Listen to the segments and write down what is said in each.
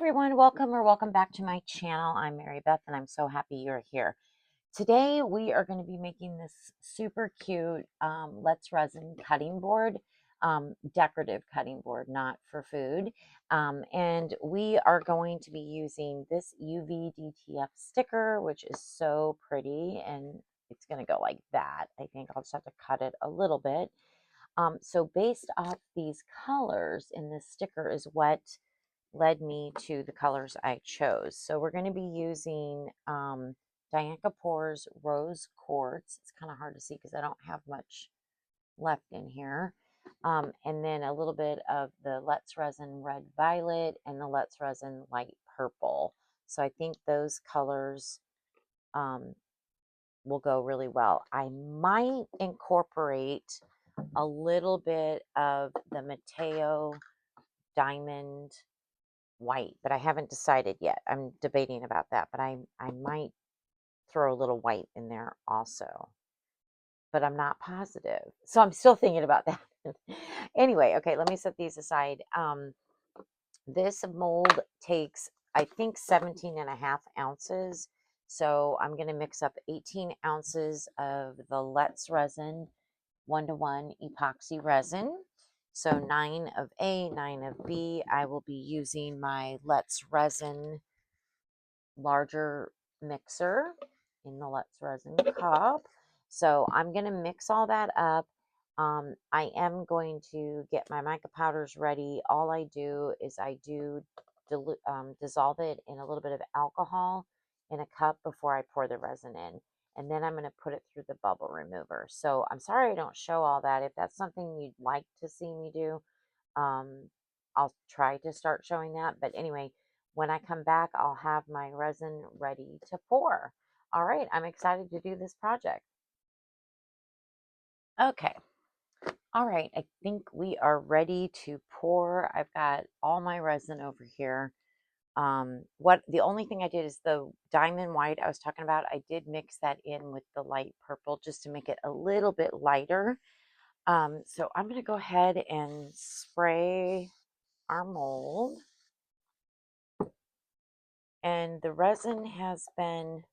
everyone, welcome back to my channel. I'm Mary Beth and I'm so happy you're here. Today we are going to be making this super cute Let's Resin cutting board, decorative cutting board, not for food. And we are going to be using this UV DTF sticker, which is so pretty, and it's going to go like that. I think I'll just have to cut it a little bit. So based off these colors in this sticker is what led me to the colors I chose. So we're going to be using Diane Kapoor's Rose Quartz. It's kind of hard to see because I don't have much left in here. And then a little bit of the Let's Resin Red Violet and the Let's Resin Light Purple. So I think those colors will go really well. I might incorporate a little bit of the Mateo Diamond White, but I haven't decided yet. I'm debating about that, but I might throw a little white in there also, but I'm not positive. So I'm still thinking about that. Anyway, okay, let me set these aside. This mold takes, I think, 17.5 ounces. So I'm going to mix up 18 ounces of the Let's Resin 1:1 epoxy resin. So 9 of A, 9 of B. I will be using my Let's Resin larger mixer in the Let's Resin cup. So I'm going to mix all that up. I am going to get my mica powders ready. All I do is I do dissolve it in a little bit of alcohol in a cup before I pour the resin in. And then I'm going to put it through the bubble remover. So I'm sorry I don't show all that. If that's something you'd like to see me do, I'll try to start showing that. But anyway, when I come back, I'll have my resin ready to pour. All right, I'm excited to do this project. Okay. All right, I think we are ready to pour. I've got all my resin over here. The only thing I did is the diamond white I was talking about. I did mix that in with the light purple just to make it a little bit lighter. So I'm going to go ahead and spray our mold. And the resin has been,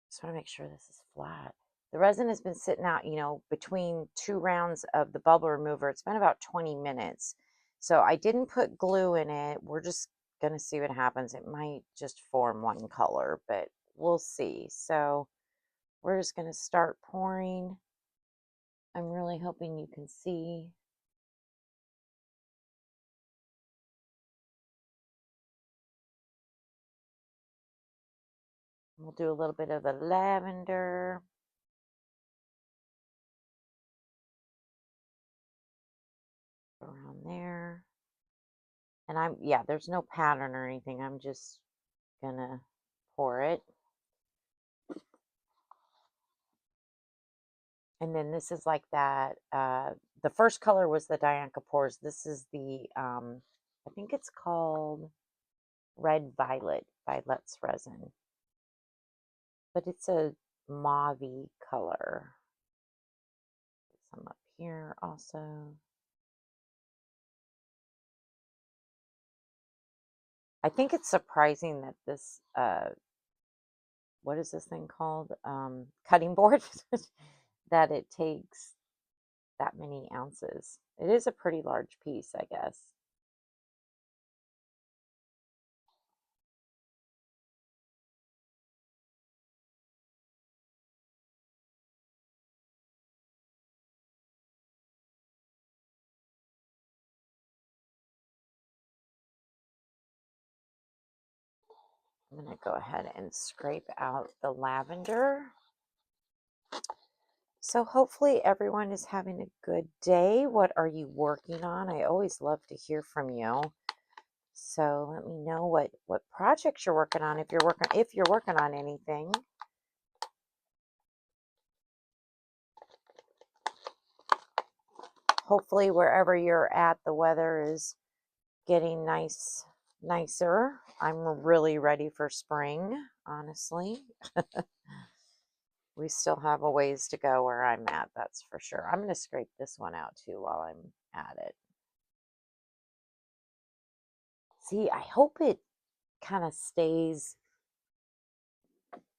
just want to make sure this is flat. The resin has been sitting out, between 2 rounds of the bubble remover. It's been about 20 minutes. So I didn't put glue in it. We're just going to see what happens. It might just form one color, but we'll see. So we're just going to start pouring. I'm really hoping you can see. We'll do a little bit of the lavender. Around there. And there's no pattern or anything. I'm just gonna pour it. And then this is like that. The first color was the Diane Kapoor's. This is the, I think it's called Red Violet by Let's Resin. But it's a mauve-y color. Some up here also. I think it's surprising that this, what is this thing called? Cutting board, that it takes that many ounces. It is a pretty large piece, I guess. I'm going to go ahead and scrape out the lavender. So hopefully everyone is having a good day. What are you working on? I always love to hear from you. So let me know what projects you're working on, if you're working on anything. Hopefully wherever you're at, the weather is getting nicer. I'm really ready for spring, honestly. We still have a ways to go where I'm at, that's for sure. I'm going to scrape this one out too while I'm at it. See, I hope it kind of stays,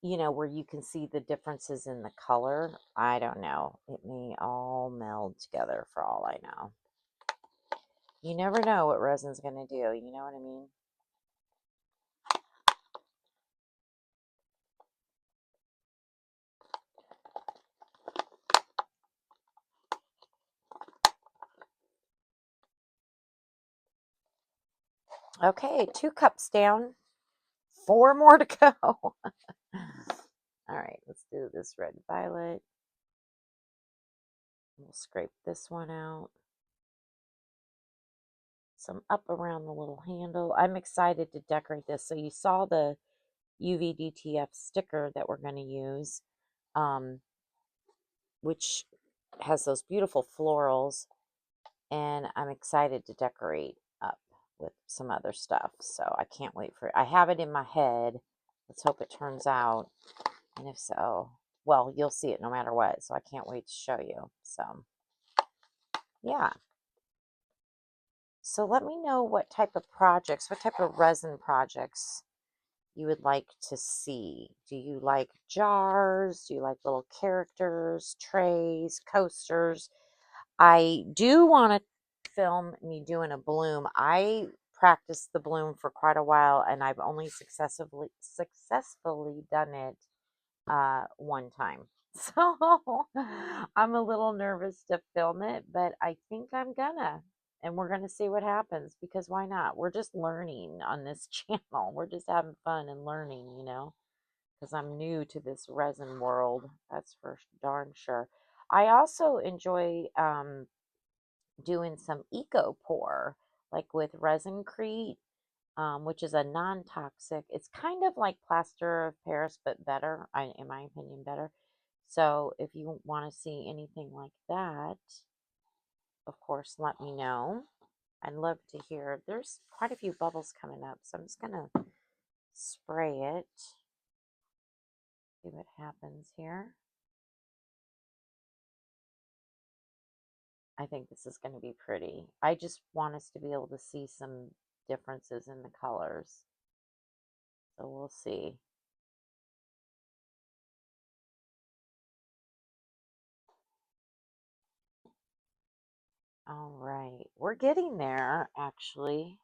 you know, where you can see the differences in the color. I don't know. It may all meld together for all I know. You never know what resin's going to do. You know what I mean? Okay, 2 cups down. 4 more to go. All right, let's do this red violet. We'll scrape this one out. Some up around the little handle. I'm excited to decorate this. So you saw the UV DTF sticker that we're going to use, which has those beautiful florals, and I'm excited to decorate up with some other stuff. So I can't wait for it. I have it in my head. Let's hope it turns out. And if so, well, you'll see it no matter what. So I can't wait to show you. So yeah. So let me know what type of projects, what type of resin projects you would like to see. Do you like jars? Do you like little characters, trays, coasters? I do want to film me doing a bloom. I practiced the bloom for quite a while, and I've only successfully done it one time. So I'm a little nervous to film it, but I think I'm gonna. And we're gonna see what happens, because why not? We're just learning on this channel. We're just having fun and learning, you know, because I'm new to this resin world. That's for darn sure. I also enjoy doing some eco pour, like with Resincrete, which is a non-toxic. It's kind of like plaster of Paris, but better, in my opinion, better. So if you want to see anything like that, of course, let me know. I'd love to hear. There's quite a few bubbles coming up, so I'm just going to spray it. See what happens here. I think this is going to be pretty. I just want us to be able to see some differences in the colors. So we'll see. All right, we're getting there, actually.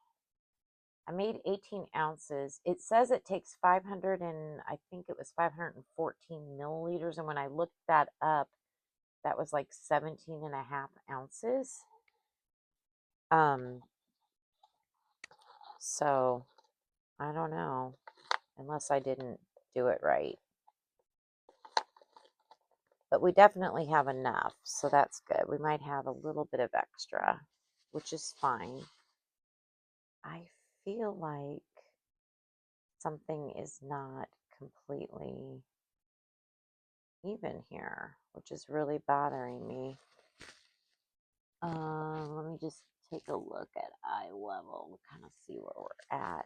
I made 18 ounces. It says it takes 500 and I think it was 514 milliliters. And when I looked that up, that was like 17 and a half ounces. So I don't know, unless I didn't do it right. But we definitely have enough, so that's good. We might have a little bit of extra, which is fine. I feel like something is not completely even here, which is really bothering me. Let me just take a look at eye level, kind of see where we're at.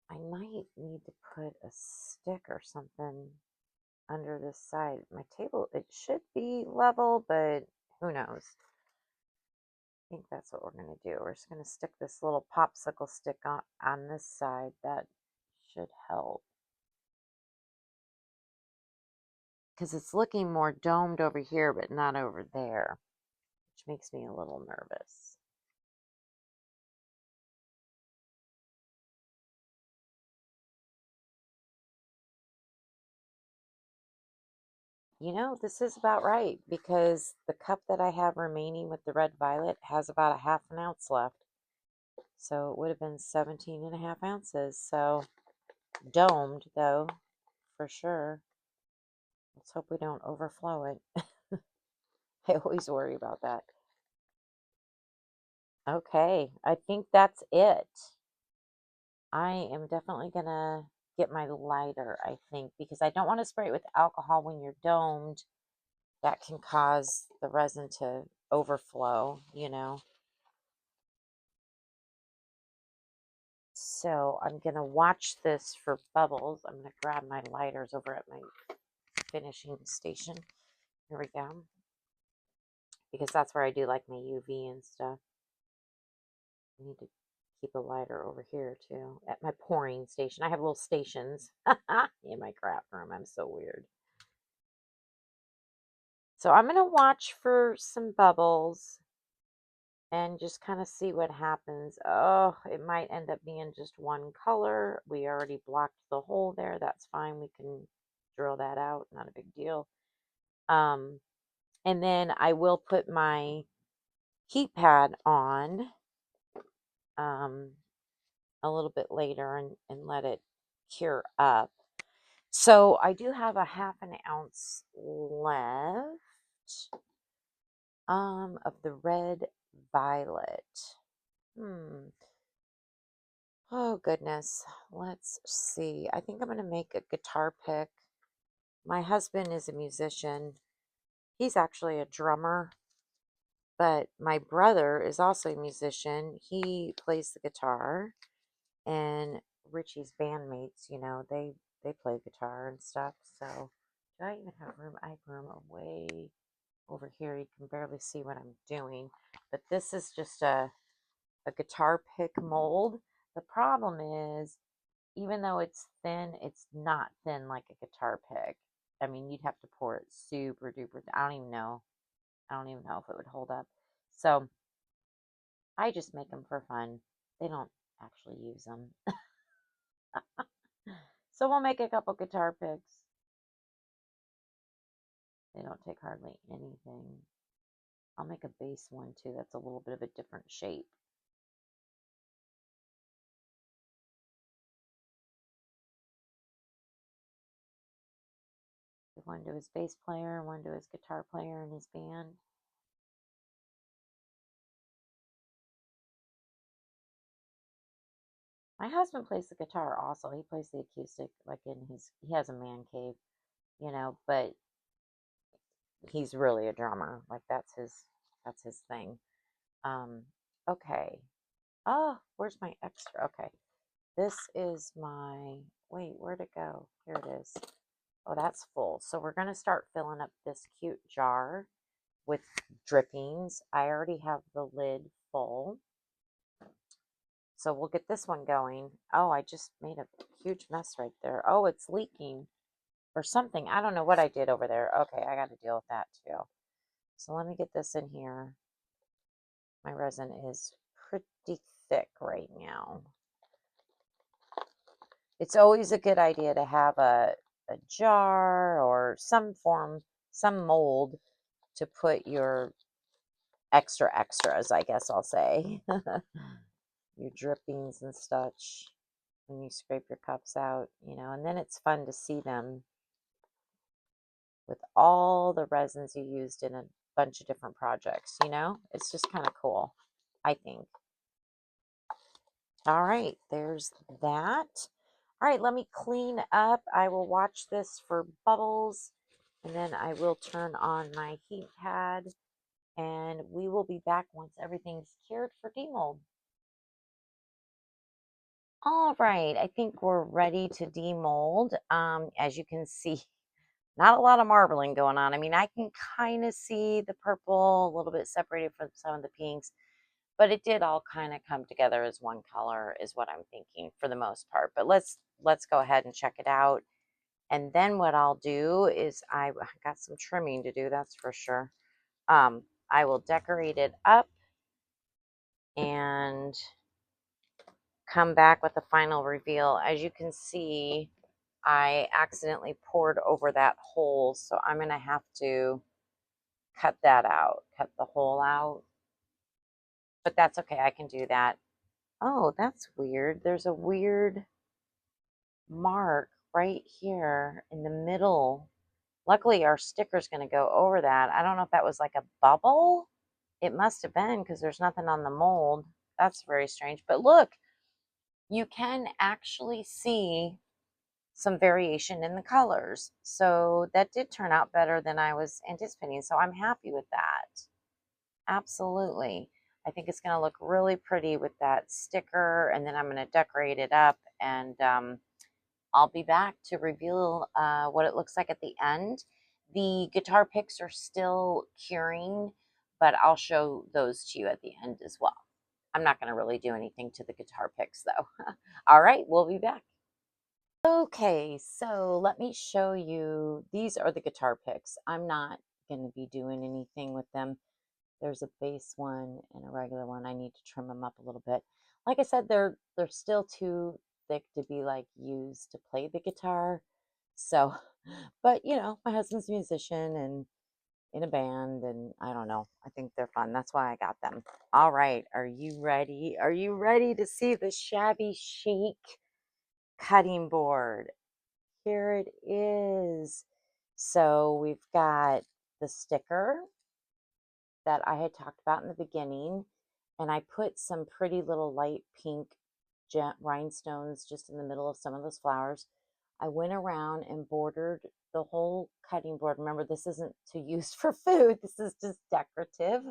I might need to put a stick or something under this side. My table, it should be level, but who knows? I think that's what we're going to do. We're just going to stick this little popsicle stick on this side. That should help. Because it's looking more domed over here, but not over there, which makes me a little nervous. You know, this is about right, because the cup that I have remaining with the red violet has about a half an ounce left. So it would have been 17 and a half ounces. So domed, though, for sure. Let's hope we don't overflow it. I always worry about that. Okay, I think that's it. I am definitely going to get my lighter, I think, because I don't want to spray it with alcohol when you're domed. That can cause the resin to overflow, you know. So I'm going to watch this for bubbles. I'm going to grab my lighters over at my finishing station. Here we go. Because that's where I do like my UV and stuff. I need to keep a lighter over here too at my pouring station. I have little stations in my craft room. I'm so weird. So I'm going to watch for some bubbles and just kind of see what happens. Oh, it might end up being just one color. We already blocked the hole there. That's fine. We can drill that out. Not a big deal. And then I will put my heat pad on a little bit later and let it cure up. So I do have a ½ ounce left of the red violet. Oh goodness. Let's see. I think I'm going to make a guitar pick. My husband is a musician. He's actually a drummer, but my brother is also a musician. He plays the guitar, and Richie's bandmates, you know, they play guitar and stuff. So do I even have room? I have room away over here. You can barely see what I'm doing, but this is just a guitar pick mold. The problem is, even though it's thin, it's not thin like a guitar pick. I mean, you'd have to pour it super duper. I don't even know if it would hold up. So I just make them for fun. They don't actually use them. So we'll make a couple guitar picks. They don't take hardly anything. I'll make a base one too. That's a little bit of a different shape. One to his bass player, one to his guitar player in his band. My husband plays the guitar also. He plays the acoustic, like he has a man cave, you know, but he's really a drummer. Like that's his thing. Okay. Oh, where's my extra? Okay. This is my, wait, where'd it go? Here it is. Oh, that's full. So we're going to start filling up this cute jar with drippings. I already have the lid full. So we'll get this one going. Oh, I just made a huge mess right there. Oh, it's leaking or something. I don't know what I did over there. Okay, I got to deal with that too. So let me get this in here. My resin is pretty thick right now. It's always a good idea to have a jar or some mold to put your extras, I guess I'll say. Your drippings and such when you scrape your cups out, you know, and then it's fun to see them with all the resins you used in a bunch of different projects, you know? It's just kind of cool, I think. All right, there's that. All right, let me clean up. I will watch this for bubbles, and then I will turn on my heat pad, and we will be back once everything's cured for demold. All right, I think we're ready to demold. As you can see, not a lot of marbling going on. I mean, I can kind of see the purple a little bit separated from some of the pinks, but it did all kind of come together as one color is what I'm thinking for the most part. But let's go ahead and check it out. And then what I'll do is I got some trimming to do, that's for sure. I will decorate it up and come back with the final reveal. As you can see, I accidentally poured over that hole, so I'm going to have to cut that out, cut the hole out. But that's okay, I can do that. Oh, that's weird. There's a weird mark right here in the middle. Luckily, our sticker's going to go over that. I don't know if that was like a bubble. It must have been because there's nothing on the mold. That's very strange. But look, you can actually see some variation in the colors. So that did turn out better than I was anticipating. So I'm happy with that. Absolutely. I think it's going to look really pretty with that sticker, and then I'm going to decorate it up, and I'll be back to reveal what it looks like at the end. The guitar picks are still curing, but I'll show those to you at the end as well. I'm not going to really do anything to the guitar picks though. All right, we'll be back. Okay, so let me show you. These are the guitar picks. I'm not going to be doing anything with them. There's a base one and a regular one. I need to trim them up a little bit. Like I said, they're still too thick to be like used to play the guitar. So, but you know, my husband's a musician and in a band, and I don't know. I think they're fun. That's why I got them. All right, are you ready? Are you ready to see the Shabby Chic cutting board? Here it is. So we've got the sticker that I had talked about in the beginning, and I put some pretty little light pink rhinestones just in the middle of some of those flowers. I went around and bordered the whole cutting board. Remember, this isn't to use for food. This is just decorative.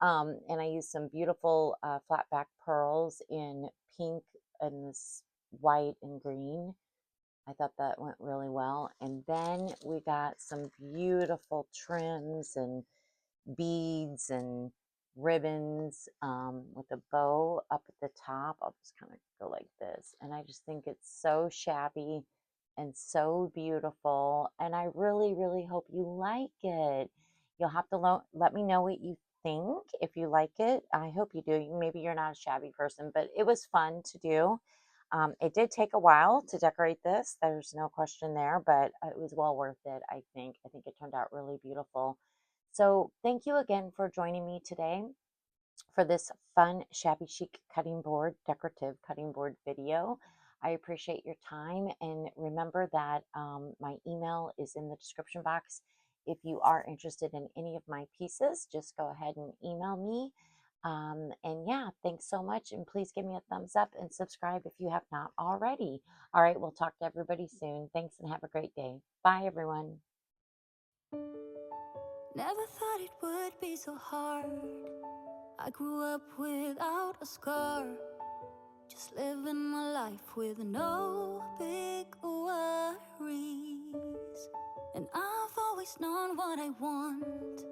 And I used some beautiful flat back pearls in pink and this white and green. I thought that went really well. And then we got some beautiful trims and beads and ribbons with a bow up at the top. I'll just kind of go like this. And I just think it's so shabby and so beautiful. And I really, really hope you like it. You'll have to let me know what you think if you like it. I hope you do. Maybe you're not a shabby person, but it was fun to do. It did take a while to decorate this. There's no question there, but it was well worth it, I think. I think it turned out really beautiful. So thank you again for joining me today for this fun Shabby Chic cutting board, decorative cutting board video. I appreciate your time, and remember that my email is in the description box. If you are interested in any of my pieces, just go ahead and email me. And yeah, thanks so much, and please give me a thumbs up and subscribe if you have not already. All right, we'll talk to everybody soon. Thanks and have a great day. Bye, everyone. Never thought it would be so hard. I grew up without a scar, just living my life with no big worries. And I've always known what I want.